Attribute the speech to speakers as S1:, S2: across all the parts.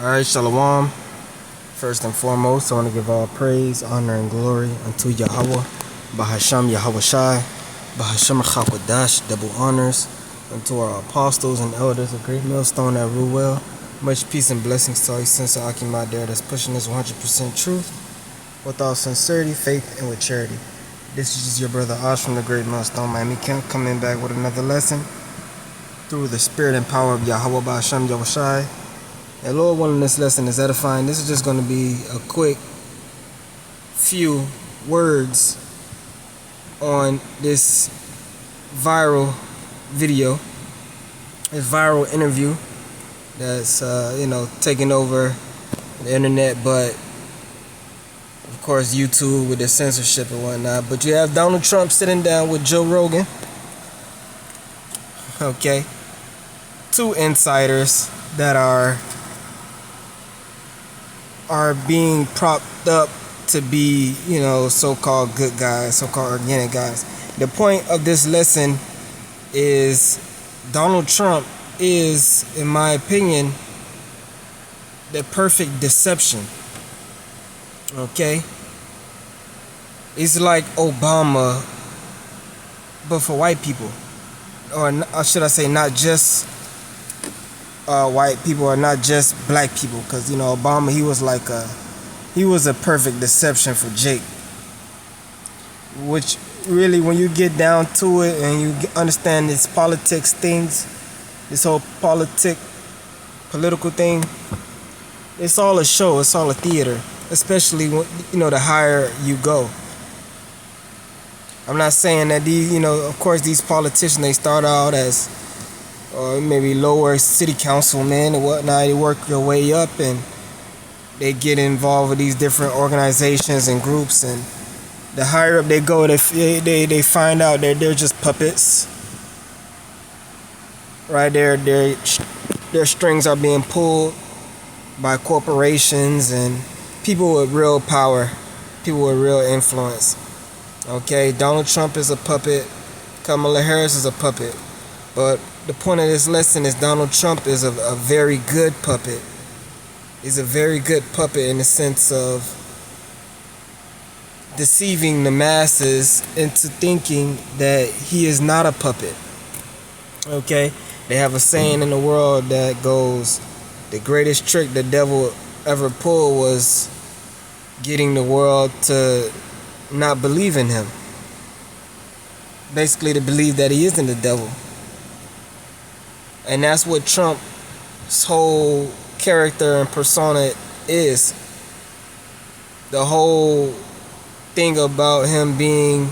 S1: Alright, Shalom. First and foremost, I want to give all praise, honor, and glory unto Yahweh, Bahasham Yahweh Shai, Bahasham Chakwadash, double honors unto our apostles and elders, a great millstone at rule well. Much peace and blessings to all you sons of Akim there that's pushing this 100% truth with all sincerity, faith, and with charity. This is just your brother Osh from the Great Millstone Miami Camp, coming back with another lesson through the spirit and power of Yahweh Bahasham Yahweh Shai. And Lord willing, this lesson is edifying. This is just going to be a quick few words on this viral video, this viral interview that's taking over the internet, but of course YouTube with the censorship and whatnot. But you have Donald Trump sitting down with Joe Rogan. Okay, two insiders that are being propped up to be, so-called good guys, so-called organic guys. The point of this lesson is Donald Trump is, in my opinion, the perfect deception. Okay? It's like Obama, but for white people. Or should I say, not just white people, or not just black people, because Obama, he was a perfect deception for Jake, which really, when you get down to it and you understand this politics things, this whole political thing, it's all a show, it's all a theater, especially when the higher you go. I'm not saying that these, of course these politicians, they start out as or maybe lower city councilmen and whatnot. They work their way up and they get involved with these different organizations and groups, and the higher up they go, they find out that they're just puppets. Right there, their strings are being pulled by corporations and people with real power, people with real influence. Okay, Donald Trump is a puppet. Kamala Harris is a puppet. But the point of this lesson is Donald Trump is a very good puppet. He's a very good puppet in the sense of deceiving the masses into thinking that he is not a puppet. Okay? They have a saying in the world that goes, the greatest trick the devil ever pulled was getting the world to not believe in him. Basically to believe that he isn't the devil. And that's what Trump's whole character and persona is. The whole thing about him being,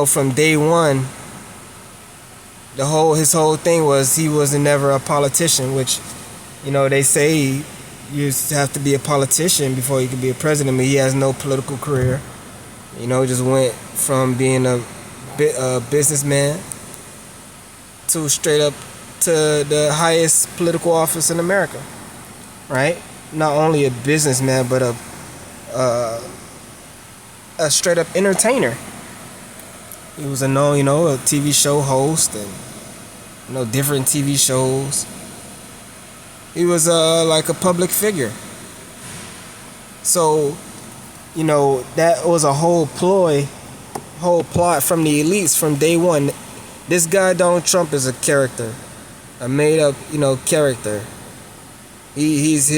S1: from day one, his whole thing was he was never a politician, which, they say you have to be a politician before you can be a president, but he has no political career. Just went from being a businessman to straight up to the highest political office in America, right? Not only a businessman, but a straight up entertainer. He was a known, a TV show host and different TV shows. He was like a public figure. So, that was a whole plot from the elites from day one. This guy Donald Trump is a character. A made up, character. He's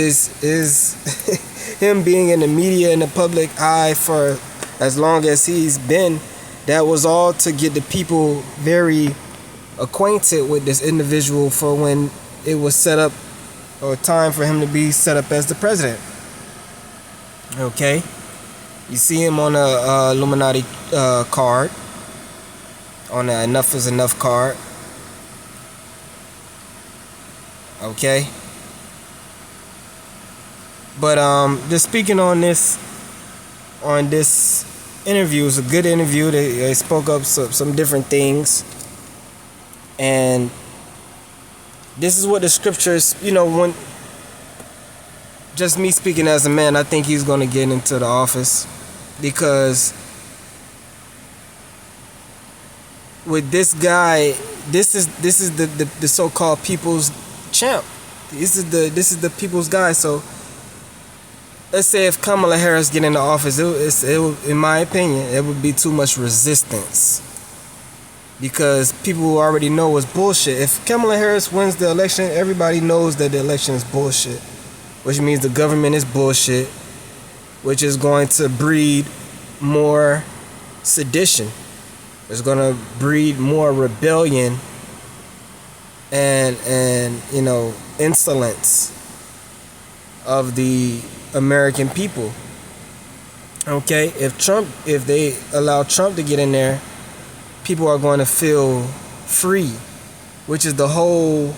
S1: him being in the media in the public eye for as long as he's been, that was all to get the people very acquainted with this individual for when it was set up, or time for him to be set up as the president. Okay? You see him on a Illuminati card, on a Enough is Enough card. Okay, but just speaking on this interview, it was a good interview. They spoke up some different things, and this is what the scriptures, when just me speaking as a man, I think he's going to get into the office, because with this guy, the so-called people's champ. This is the people's guy. So let's say if Kamala Harris get into office, in my opinion, it would be too much resistance because people already know it's bullshit. If Kamala Harris wins the election, everybody knows that the election is bullshit, which means the government is bullshit, which is going to breed more sedition. It's going to breed more rebellion and insolence of the American people. Okay, if they allow Trump to get in there, people are going to feel free, which is the whole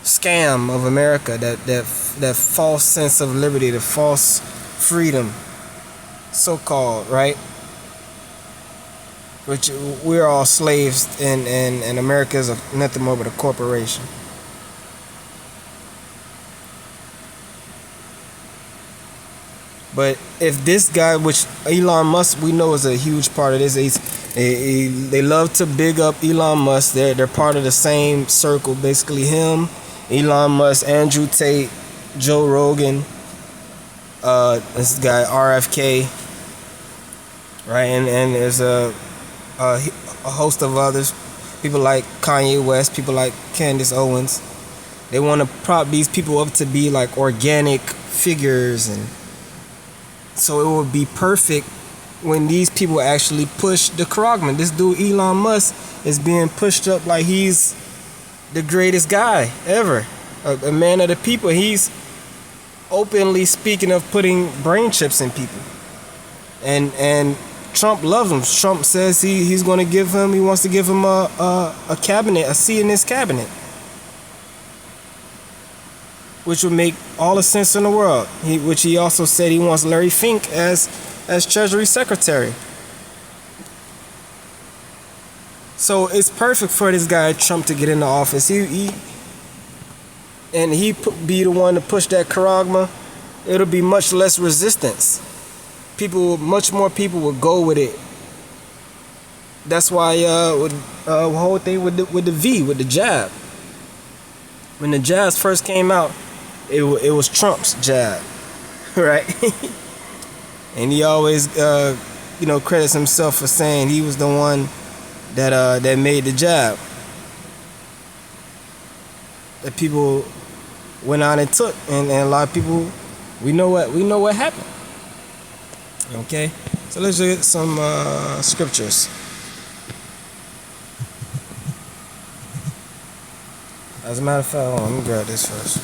S1: scam of America, that false sense of liberty, the false freedom, so-called, right? Which we're all slaves, and America is nothing more but a corporation. But if this guy, which Elon Musk, we know is a huge part of this, they love to big up Elon Musk. They're part of the same circle, basically. Him, Elon Musk, Andrew Tate, Joe Rogan, this guy RFK, right? And there's a host of others, people like Kanye West, people like Candace Owens. They want to prop these people up to be like organic figures, and so it would be perfect when these people actually push the Krogman. This dude Elon Musk is being pushed up like he's the greatest guy ever, a man of the people. He's openly speaking of putting brain chips in people, and Trump loves him. Trump says he wants to give him a cabinet, a seat in his cabinet, which would make all the sense in the world. Which he also said he wants Larry Fink as Treasury Secretary. So it's perfect for this guy Trump to get into office. He be the one to push that charagma. It'll be much less resistance. Much more people would go with it. That's why the whole thing with the jab. When the jabs first came out, it was Trump's jab, right? And he always credits himself for saying he was the one that made the jab that people went out and took, and a lot of people, we know what happened. Okay, so let's look at some scriptures. As a matter of fact, let me grab this first.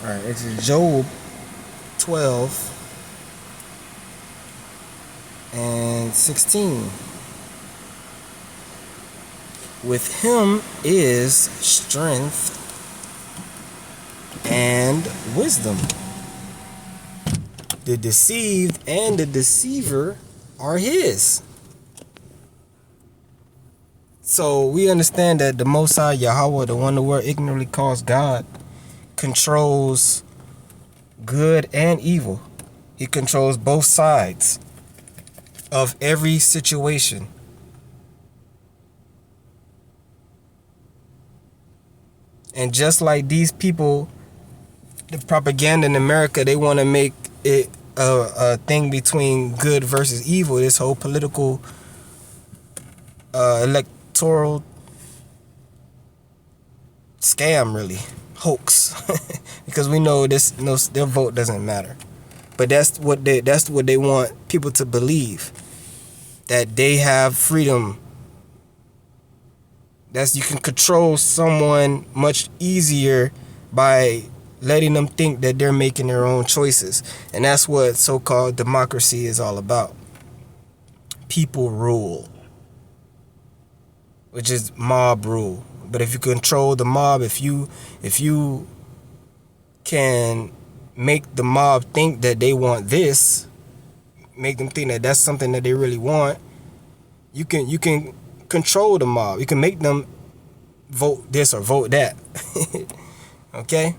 S1: Alright, it's Job 12 and 16. With him is strength and wisdom. The deceived and the deceiver are his. So we understand that the Most High Yahweh, the one the world ignorantly calls God, controls good and evil. He controls both sides of every situation. And just like these people, the propaganda in America, they want to make it a thing between good versus evil. This whole political electoral scam, really hoax, because we know their vote doesn't matter. But that's what they want people to believe, that they have freedom. You can control someone much easier by letting them think that they're making their own choices. And that's what so-called democracy is all about. People rule, which is mob rule. But if you control the mob, if you can make the mob think that they want this, make them think that that's something that they really want, you can control the mob. You can make them vote this or vote that. Okay?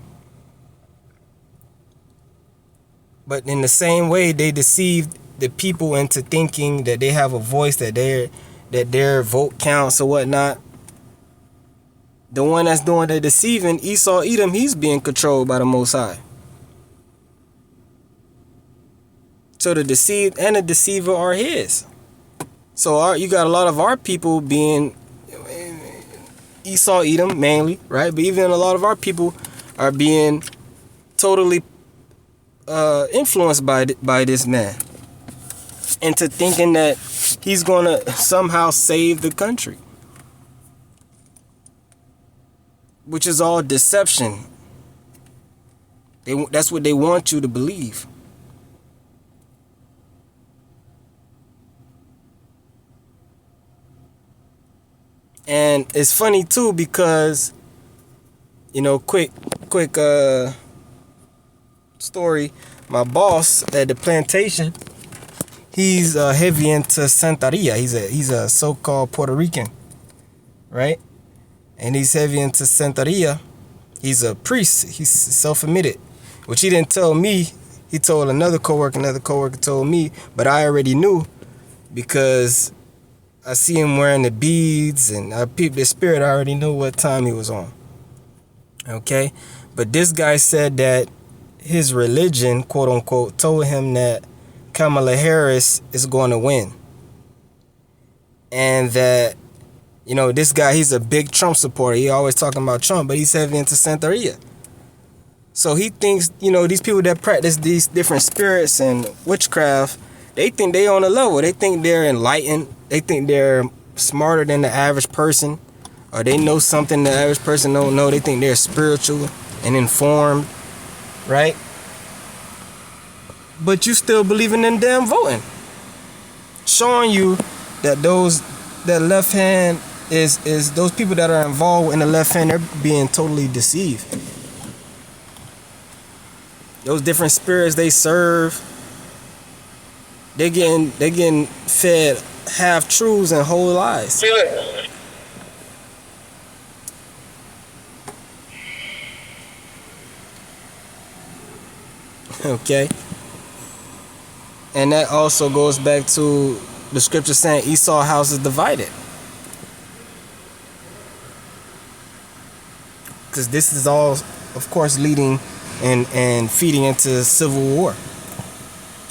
S1: But in the same way, they deceived the people into thinking that they have a voice, that their vote counts or whatnot. The one that's doing the deceiving, Esau Edom, he's being controlled by the Most High. So the deceived and the deceiver are his. So you got a lot of our people being Esau Edom mainly, right? But even a lot of our people are being totally influenced by this man into thinking that he's gonna somehow save the country, which is all deception. That's what they want you to believe. And it's funny too because, you know, quick story. My boss at the plantation, he's heavy into Santeria. He's a so-called Puerto Rican, right? And he's heavy into Santeria. He's a priest. He's self-admitted, which he didn't tell me. He told another coworker. Another coworker told me, but I already knew because I see him wearing the beads and I peeped his spirit. I already knew what time he was on. Okay? But this guy said that his religion, quote unquote, told him that Kamala Harris is going to win. And that, you know, this guy, he's a big Trump supporter. He always talking about Trump, but he's heavy into Santeria. So he thinks, you know, these people that practice these different spirits and witchcraft, they think they on a level. They think they're enlightened. They think they're smarter than the average person, or they know something the average person don't know. They think they're spiritual and informed, right? But you still believing in damn voting, showing you that that left hand is those people that are involved in the left hand. They're being totally deceived. Those different spirits they serve, they're getting fed half truths and whole lies. Okay? And that also goes back to the scripture saying Esau's house is divided. Because this is all, of course, leading and feeding into civil war.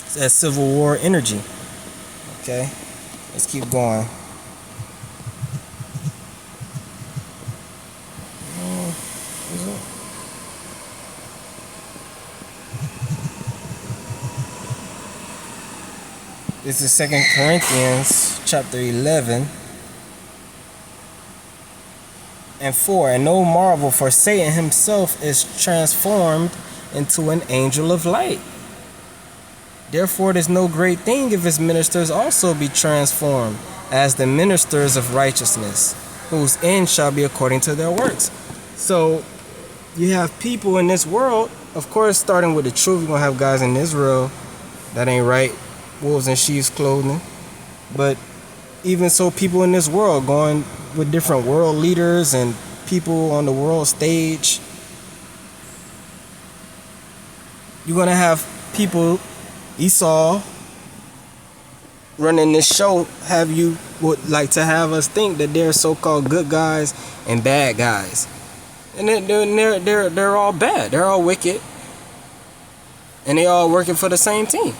S1: It's that civil war energy. Okay? Let's keep going. This is 2 Corinthians chapter 11 and 4. And no marvel, for Satan himself is transformed into an angel of light. Therefore, it is no great thing if his ministers also be transformed as the ministers of righteousness, whose end shall be according to their works. So, you have people in this world, of course, starting with the truth. You're going to have guys in Israel that ain't right, wolves in sheep's clothing. But even so, people in this world going with different world leaders and people on the world stage. You're going to have people, Esau, running this show, would like to have us think that they're so-called good guys and bad guys. And they're all bad. They're all wicked. And they all working for the same team.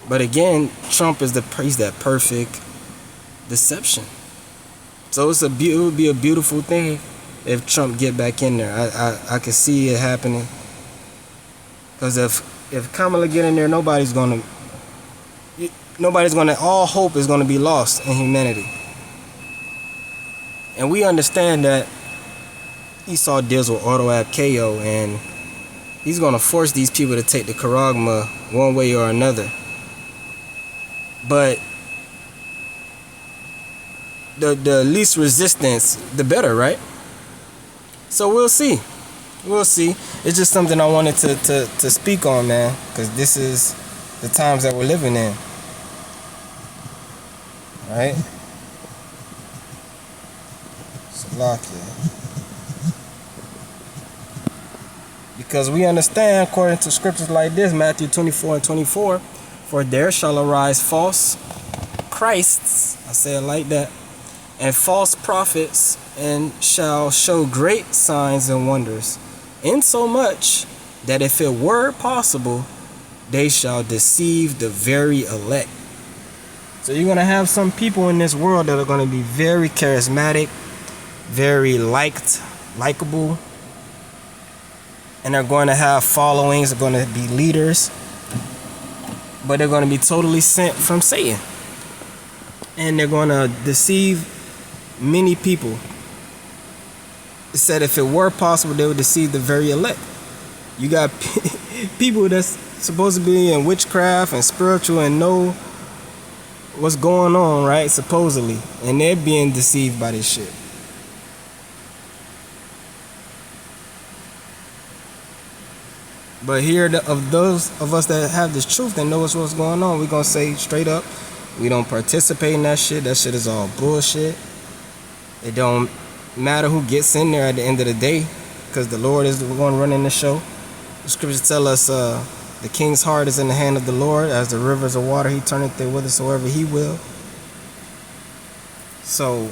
S1: But again, Trump is he's that perfect deception. So it would be a beautiful thing if Trump get back in there. I can see it happening. Because if Kamala get in there, all hope is gonna be lost in humanity. And we understand that Esau deals with auto-app KO, and he's gonna force these people to take the charagma one way or another. But the least resistance, the better, right? So we'll see. We'll see. It's just something I wanted to speak on, man, because this is the times that we're living in. Right? Salakia. Because we understand, according to scriptures like this, Matthew 24:24, for there shall arise false Christs, I say it like that, and false prophets, and shall show great signs and wonders, insomuch that if it were possible, they shall deceive the very elect. So you're going to have some people in this world that are going to be very charismatic, very likable, and they're going to have followings, they're going to be leaders, but they're going to be totally sent from Satan. And they're going to deceive many people. It said if it were possible, they would deceive the very elect. You got people that's supposed to be in witchcraft and spiritual and know what's going on, right? Supposedly. And they're being deceived by this shit. But here, of those of us that have this truth that knows what's going on, we're going to say straight up, we don't participate in that shit. That shit is all bullshit. It don't matter who gets in there at the end of the day, because the Lord is the one running the show. The scriptures tell us the king's heart is in the hand of the Lord. As the rivers of water, he turneth it whithersoever he will. So,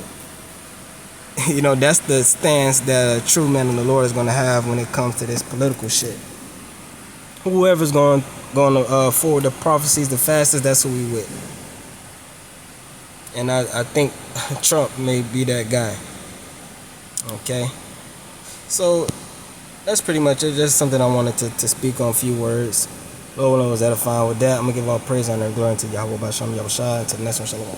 S1: you know, that's the stance that a true man in the Lord is going to have when it comes to this political shit. Whoever's going to forward the prophecies the fastest, that's who we with. And I think Trump may be that guy. Okay? So, that's pretty much it. Just something I wanted to speak on, a few words. Lord knows that I'm fine with that. I'm going to give all praise, honor, and glory to Yahweh, Basham, Yahushua, to the next one, Shalom.